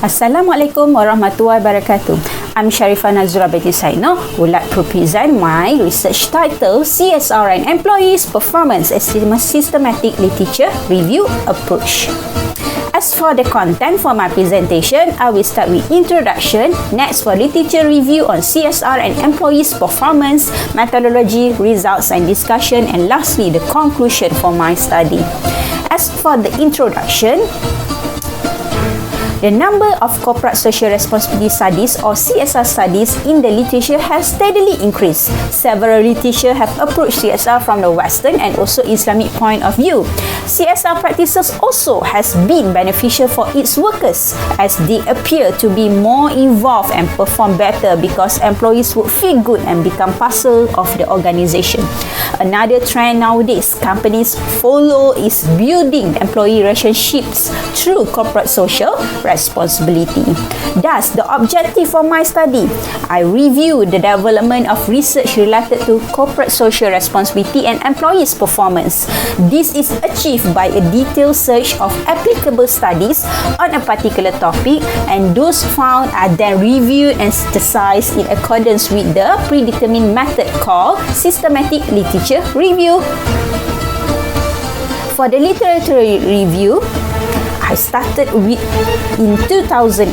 Assalamualaikum warahmatullahi wabarakatuh. I'm Sharifah Nazura binti Syed would like to present my research title CSR and Employees Performance as Systematic Literature Review Approach. As for the content for my presentation, I will start with introduction, next for literature review on CSR and employees' performance, methodology, results and discussion, and lastly the conclusion for my study. As for the introduction, the number of corporate social responsibility studies or CSR studies in the literature has steadily increased. Several literature have approached CSR from the Western and also Islamic point of view. CSR practices also has been beneficial for its workers as they appear to be more involved and perform better because employees would feel good and become parcel of the organisation. Another trend nowadays companies follow is building employee relationships through corporate social responsibility. Thus, the objective of my study, I review the development of research related to corporate social responsibility and employees' performance. This is achieved by a detailed search of applicable studies on a particular topic, and those found are then reviewed and synthesized in accordance with the predetermined method called systematic literature review. For the literature review, I started with in 2017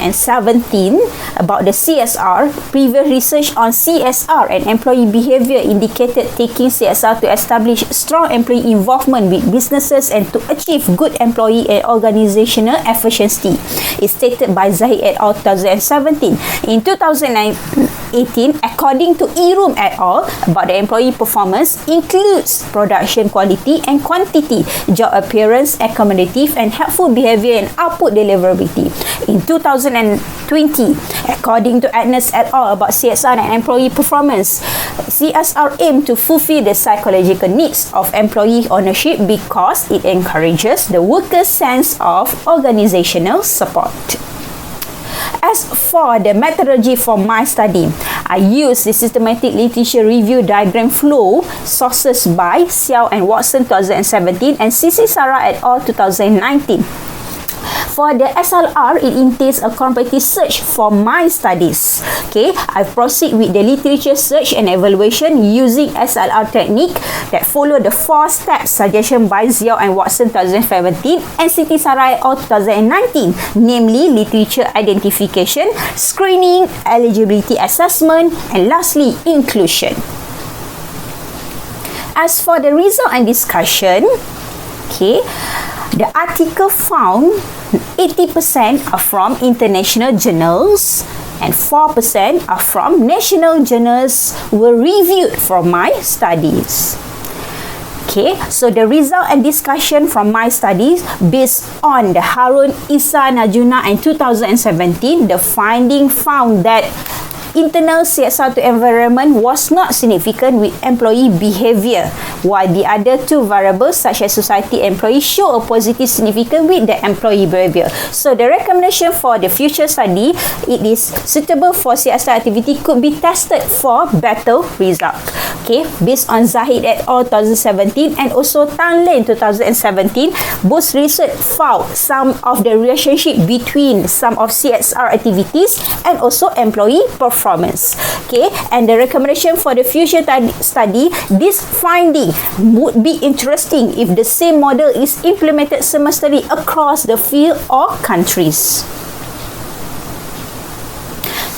about the CSR. Previous research on CSR and employee behavior indicated taking CSR to establish strong employee involvement with businesses and to achieve good employee and organizational efficiency. It's stated by Syed et al. 2017. In 2018, according to Irum et al., about the employee performance includes production quality and quantity, job appearance, accommodative and helpful behavior and output deliverability. In 2020, according to Agnes et al. About CSR and employee performance, CSR aims to fulfill the psychological needs of employee ownership because it encourages the worker's sense of organizational support. As for the methodology for my study, I use the systematic literature review diagram flow sources by Syed and Watson 2017 and C.C. Sarah et al. 2019. For the SLR, it entails a comparative search for my studies. Okay, I proceed with the literature search and evaluation using SLR technique that follow the 4-step suggestion by Syed and Watson 2017 and C.T. Sarah et al. 2019, namely literature identification, screening, eligibility assessment, and lastly, inclusion. As for the result and discussion, okay, the article found 80% are from international journals and 4% are from national journals were reviewed from my studies. Okay, so the result and discussion from my studies based on the Harun Issa Najuna in 2017, the finding found that internal CSR to environment was not significant with employee behavior, while the other two variables such as society employee show a positive significance with the employee behavior. So the recommendation for the future study, it is suitable for CSR activity could be tested for better result. Okay, based on Zahid et al. 2017 and also Tan Lin 2017, both research found some of the relationship between some of CSR activities and also employee performance. Okay, and the recommendation for the future study, this finding would be interesting if the same model is implemented semesterly across the field or countries.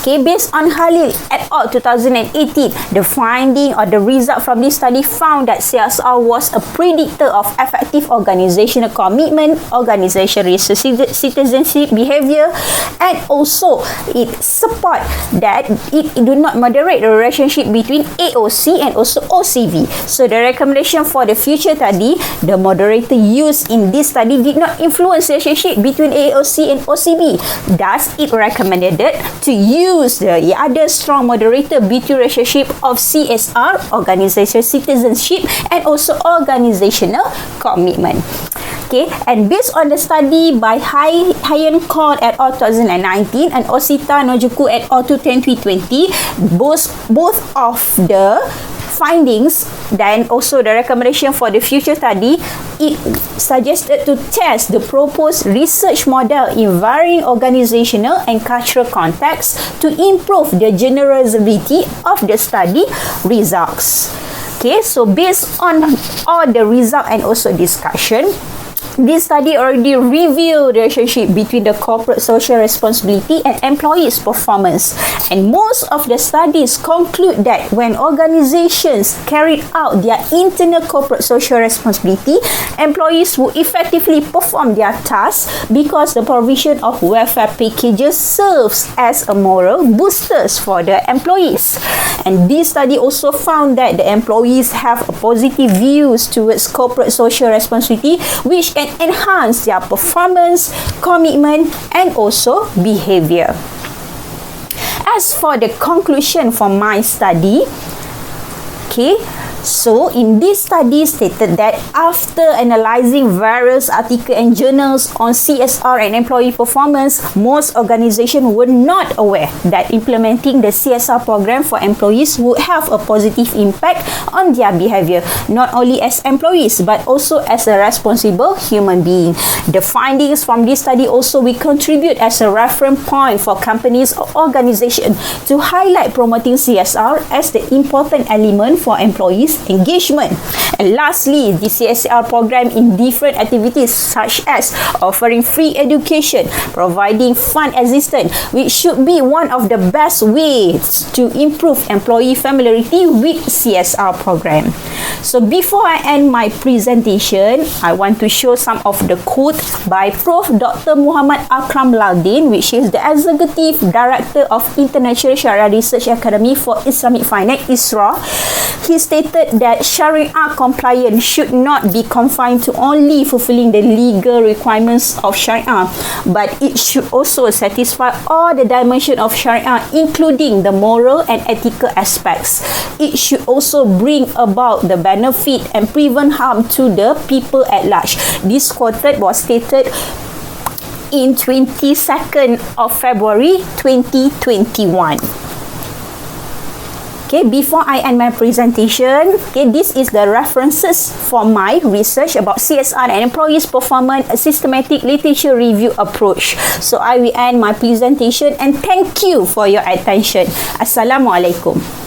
Okay, based on Khalil et al. 2018, the finding or the result from this study found that CSR was a predictor of effective organizational commitment, organizational citizenship behavior, and also it support that it do not moderate the relationship between AOC and also OCV. So the recommendation for the future study, the moderator used in this study did not influence the relationship between AOC and OCV. Thus, it recommended to use the other strong moderator between relationship of CSR, organizational citizenship, and also organizational commitment. Okay, and based on the study by Hyen Kong et al. 2019 and Osita Nojuku et al. 2020, both of the findings, then also the recommendation for the future study, it suggested to test the proposed research model in varying organizational and cultural contexts to improve the generalizability of the study results. Okay, so based on all the result and also discussion, this study already revealed the relationship between the corporate social responsibility and employees' performance. And most of the studies conclude that when organizations carried out their internal corporate social responsibility, employees will effectively perform their tasks because the provision of welfare packages serves as a moral boosters for the employees. And this study also found that the employees have a positive views towards corporate social responsibility, which can enhance their performance, commitment, and also behavior. As for the conclusion from my study, okay, so in this study stated that after analyzing various articles and journals on CSR and employee performance, most organizations were not aware that implementing the CSR program for employees would have a positive impact on their behavior, not only as employees but also as a responsible human being. The findings from this study also will contribute as a reference point for companies or organizations to highlight promoting CSR as the important element for employees engagement. And lastly, the CSR program in different activities such as offering free education, providing fund assistance, which should be one of the best ways to improve employee familiarity with CSR program. So before I end my presentation, I want to show some of the quote by Prof. Dr. Muhammad Akram Laldin, which is the Executive Director of International Sharia Research Academy for Islamic Finance, ISRA. He stated that Sharia compliance should not be confined to only fulfilling the legal requirements of Sharia, but it should also satisfy all the dimensions of Sharia, including the moral and ethical aspects. It should also bring about the benefit and prevent harm to the people at large. This quoted was stated in 22nd of February 2021. Okay, before I end my presentation, okay, this is the references for my research about CSR and employees' performance, a systematic literature review approach. So I will end my presentation and thank you for your attention. Assalamualaikum.